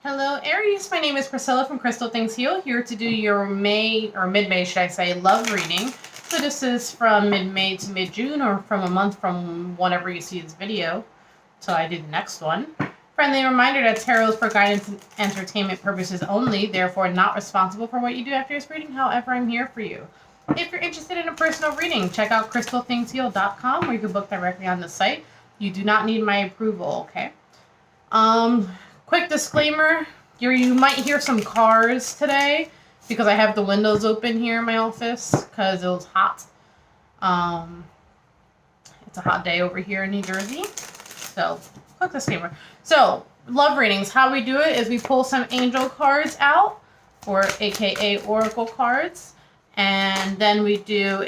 Hello, Aries. My name is Priscilla from Crystalthingsheal, here to do your May, or mid-May, should I say, love reading. So this is from mid-May to mid-June, or from a month from whenever you see this video, till I do the next one. Friendly reminder that tarot is for guidance and entertainment purposes only, therefore not responsible for what you do after this reading. However, I'm here for you. If you're interested in a personal reading, check out crystalthingsheal.com, where you can book directly on the site. You do not need my approval, okay? Quick disclaimer, you might hear some cars today because I have the windows open here in my office because it was hot. It's a hot day over here in New Jersey. So, quick disclaimer. So, love readings. How we do it is we pull some angel cards out, or aka oracle cards. And then we do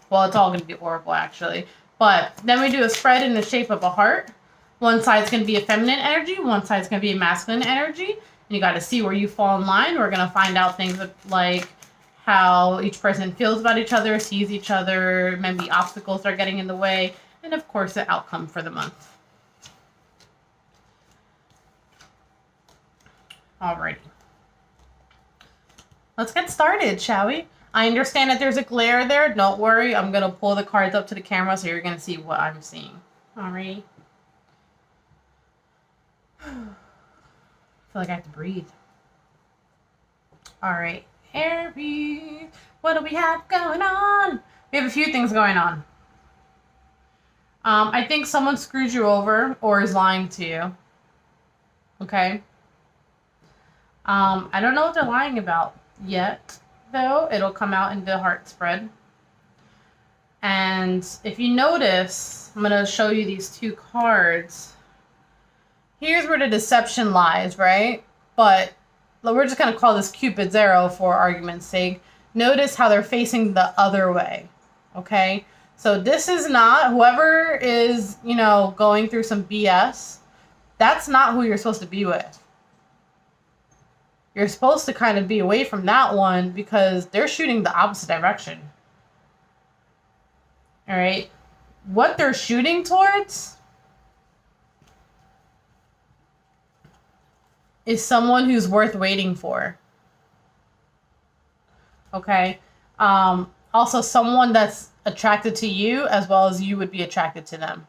well, it's all going to be oracle actually. But then we do a spread in the shape of a heart. One side's going to be a feminine energy, one side's going to be a masculine energy. And you got to see where you fall in line. We're going to find out things like how each person feels about each other, sees each other, maybe obstacles are getting in the way, and of course the outcome for the month. Alrighty. Let's get started, shall we? I understand that there's a glare there. Don't worry. I'm going to pull the cards up to the camera so you're going to see what I'm seeing. Alrighty. I feel like I have to breathe. Alright, Aries. What do we have going on? We have a few things going on. I think someone screwed you over or is lying to you. Okay? I don't know what they're lying about yet, though. It'll come out in the heart spread. And if you notice, I'm going to show you these two cards. Here's where the deception lies, right? But we're just going to call this Cupid's arrow for argument's sake. Notice how they're facing the other way, okay? So this is not, whoever is, going through some BS, that's not who you're supposed to be with. You're supposed to kind of be away from that one because they're shooting the opposite direction. All right? What they're shooting towards is someone who's worth waiting for. Okay? Also someone that's attracted to you as well as you would be attracted to them.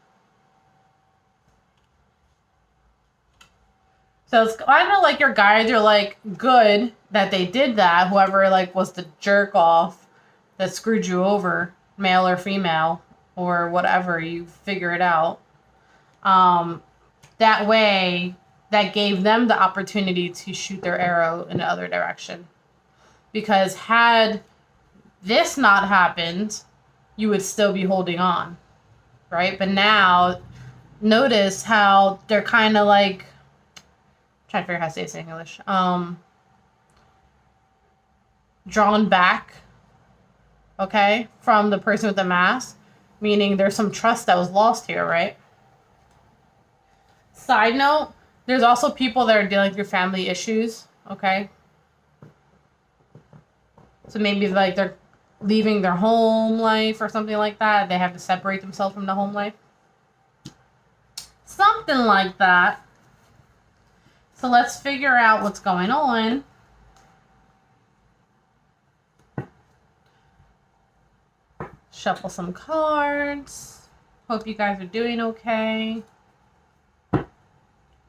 So it's kind of like your guides are like, good that they did that. Whoever was the jerk off that screwed you over, male or female, or whatever, you figure it out. That way, that gave them the opportunity to shoot their arrow in the other direction. Because had this not happened, you would still be holding on, right? But now, notice how they're kind of like, I'm trying to figure out how to say this in English, drawn back, okay, from the person with the mask, meaning there's some trust that was lost here, right? Side note, there's also people that are dealing with family issues, okay? So maybe they're leaving their home life or something like that. They have to separate themselves from the home life. Something like that. So let's figure out what's going on. Shuffle some cards. Hope you guys are doing okay.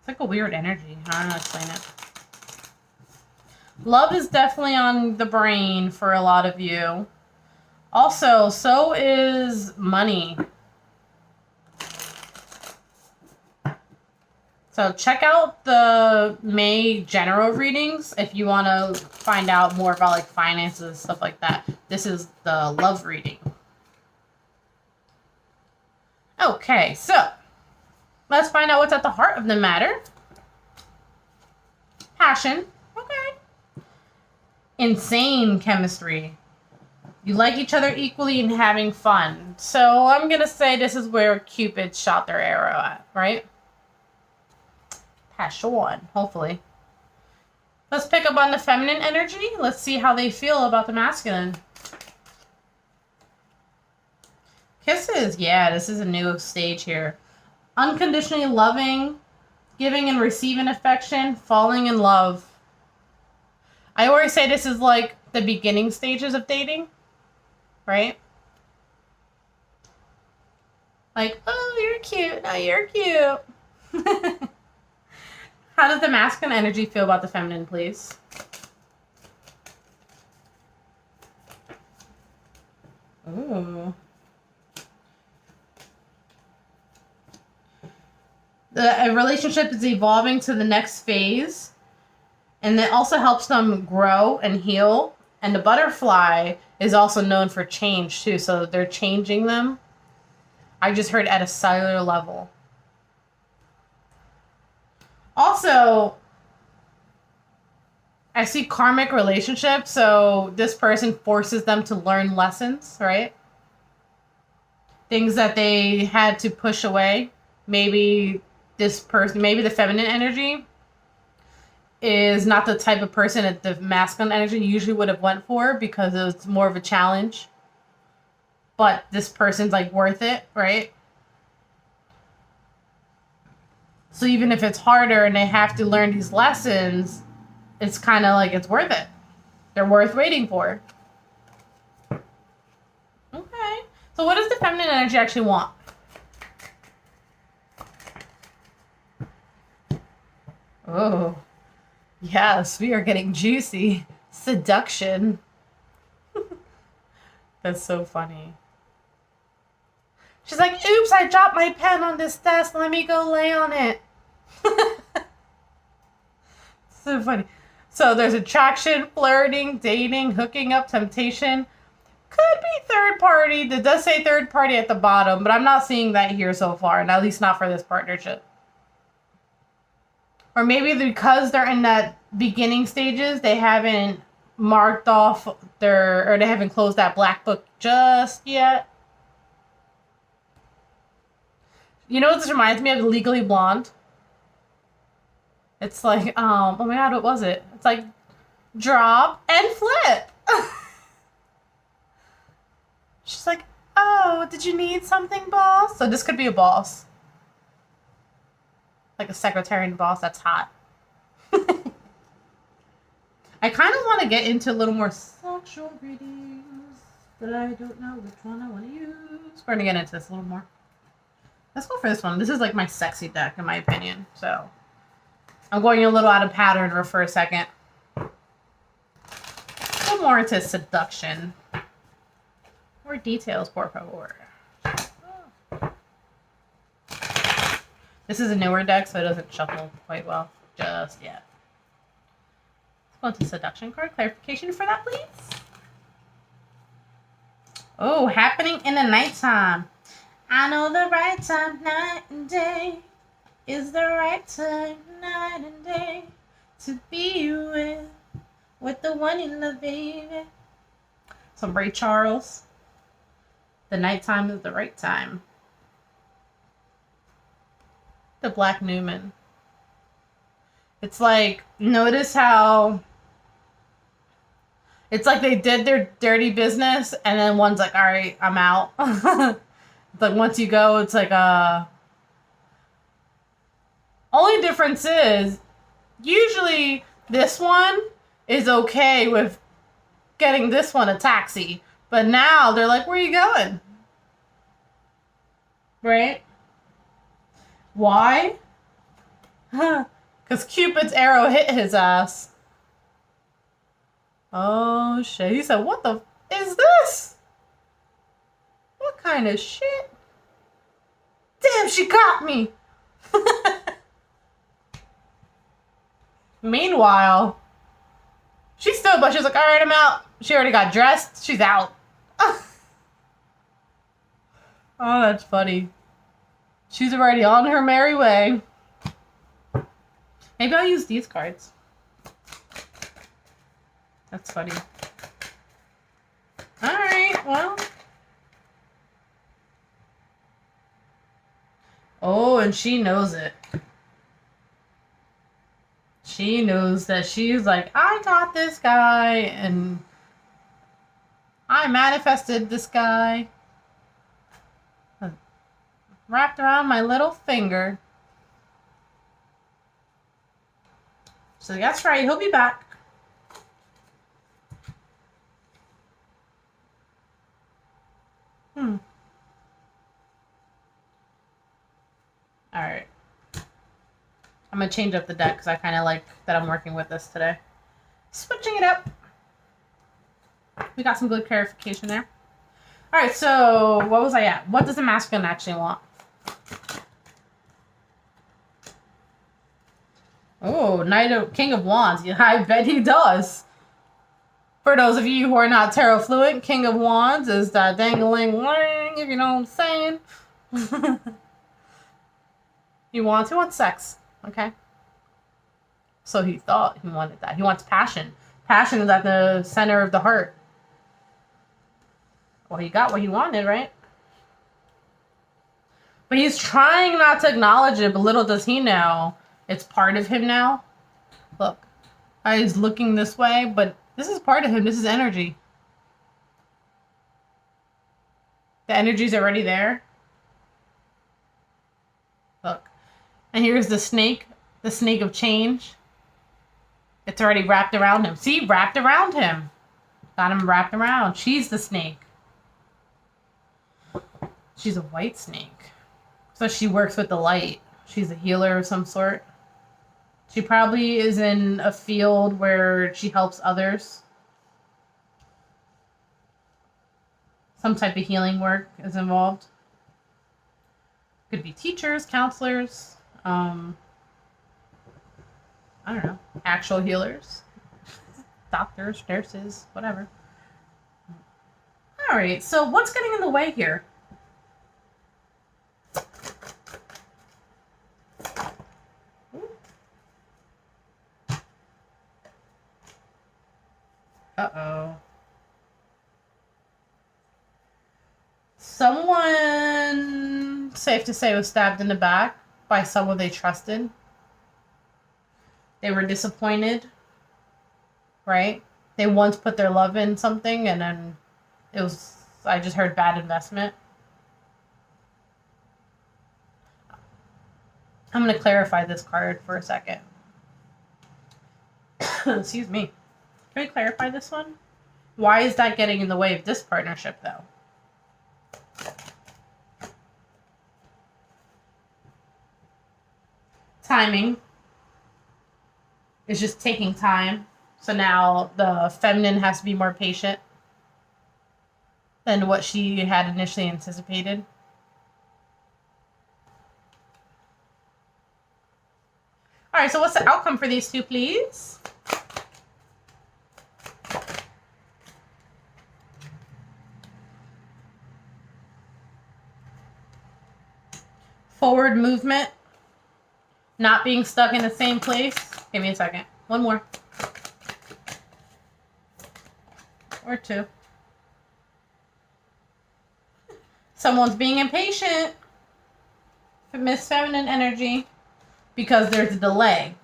It's like a weird energy. I don't know how to explain it. Love is definitely on the brain for a lot of you. Also, so is money. So check out the May general readings if you want to find out more about finances and stuff like that. This is the love reading. Okay, so let's find out what's at the heart of the matter. Passion. Okay. Insane chemistry. You like each other equally and having fun. So I'm going to say this is where Cupid shot their arrow at, right? Passion, hopefully. Let's pick up on the feminine energy. Let's see how they feel about the masculine. Kisses. Yeah, this is a new stage here. Unconditionally loving, Giving and receiving affection, falling in love. I always say this is like the beginning stages of dating, right? Like, oh, you're cute. No, you're cute. How does the masculine energy feel about the feminine, please? Ooh. The relationship is evolving to the next phase, and it also helps them grow and heal. And the butterfly is also known for change too, so they're changing them. I just heard at a cellular level. Also, I see karmic relationships, so this person forces them to learn lessons, right? Things that they had to push away. Maybe this person, maybe the feminine energy is not the type of person that the masculine energy usually would have went for because it's more of a challenge. But this person's like worth it, right? So even if it's harder and they have to learn these lessons, it's kind of like it's worth it. They're worth waiting for. Okay. So what does the feminine energy actually want? Oh, yes, we are getting juicy. Seduction. That's so funny. She's like, oops, I dropped my pen on this desk. Let me go lay on it. So funny. So there's attraction, flirting, dating, hooking up, temptation. Could be third party. It does say third party at the bottom, but I'm not seeing that here so far, and at least not for this partnership. Or maybe because they're in that beginning stages, they haven't marked off or they haven't closed that black book just yet. You know what this reminds me of? Legally Blonde. It's like, oh my god, what was it? It's like, drop and flip. She's like, oh, did you need something, boss? So this could be a boss. Like a secretary and boss that's hot. I kind of want to get into a little more sexual readings, but I don't know which one I want to use. We're going to get into this a little more. Let's go for this one. This is like my sexy deck, in my opinion. So I'm going a little out of pattern for a second. Go more into seduction. More details, por favor. This is a newer deck, so it doesn't shuffle quite well just yet. Let's go into seduction card. Clarification for that, please. Oh, happening in the nighttime. I know the right time, night and day, is the right time, night and day, to be with the one you love, baby. Some Ray Charles. The nighttime is the right time. The Black Newman. It's like, notice how it's like they did their dirty business and then one's like, all right, I'm out. It's like once you go, it's like only difference is usually this one is okay with getting this one a taxi. But now they're like, where are you going? Right? Why? Because Cupid's arrow hit his ass. Oh shit. He said, what the is this? What kind of shit? Damn, she got me. Meanwhile, she's still, but she's like, all right, I'm out. She already got dressed. She's out. Oh, that's funny. She's already on her merry way. Maybe I'll use these cards. That's funny. Alright, well. Oh, and she knows it. She knows that she's like, I got this guy, and I manifested this guy. Wrapped around my little finger. So that's right. He'll be back. All right. I'm going to change up the deck because I kind of like that I'm working with this today. Switching it up. We got some good clarification there. All right, so what was I at? What does the masculine actually want? Oh, King of Wands. Yeah, I bet he does. For those of you who are not tarot fluent, King of Wands is that dangling-ling, if you know what I'm saying. He wants sex, okay? So he thought he wanted that. He wants passion. Passion is at the center of the heart. Well, he got what he wanted, right? But he's trying not to acknowledge it, but little does he know, it's part of him now. Look, he's looking this way, but this is part of him. This is energy. The energy's already there. Look. And here's the snake of change. It's already wrapped around him. See, wrapped around him. Got him wrapped around. She's the snake. She's a white snake. So she works with the light. She's a healer of some sort. She probably is in a field where she helps others. Some type of healing work is involved. Could be teachers, counselors, I don't know, actual healers, doctors, nurses, whatever. All right, so what's getting in the way here? Uh-oh. Someone, safe to say, was stabbed in the back by someone they trusted. They were disappointed, right? They once put their love in something and then it was, I just heard bad investment. I'm going to clarify this card for a second. Excuse me. Can we clarify this one? Why is that getting in the way of this partnership, though? Timing is just taking time. So now the feminine has to be more patient than what she had initially anticipated. All right, so what's the outcome for these two, please? Forward movement. Not being stuck in the same place. Give me a second. One more. Or two. Someone's being impatient. Miss Feminine energy. Because there's a delay.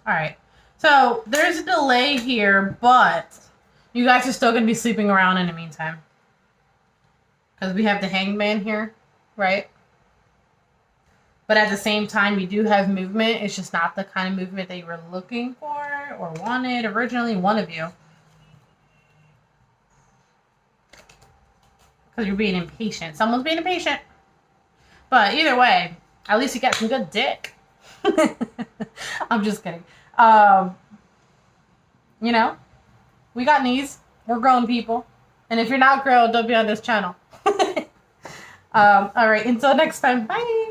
All right, so there's a delay here, but you guys are still going to be sleeping around in the meantime. Because we have the Hangman here, right? But at the same time, you do have movement. It's just not the kind of movement that you were looking for or wanted originally, one of you. Because you're being impatient. Someone's being impatient. But either way, at least you got some good dick. I'm just kidding. You know, we got knees. We're grown people. And if you're not grown, don't be on this channel. All right, until next time. Bye.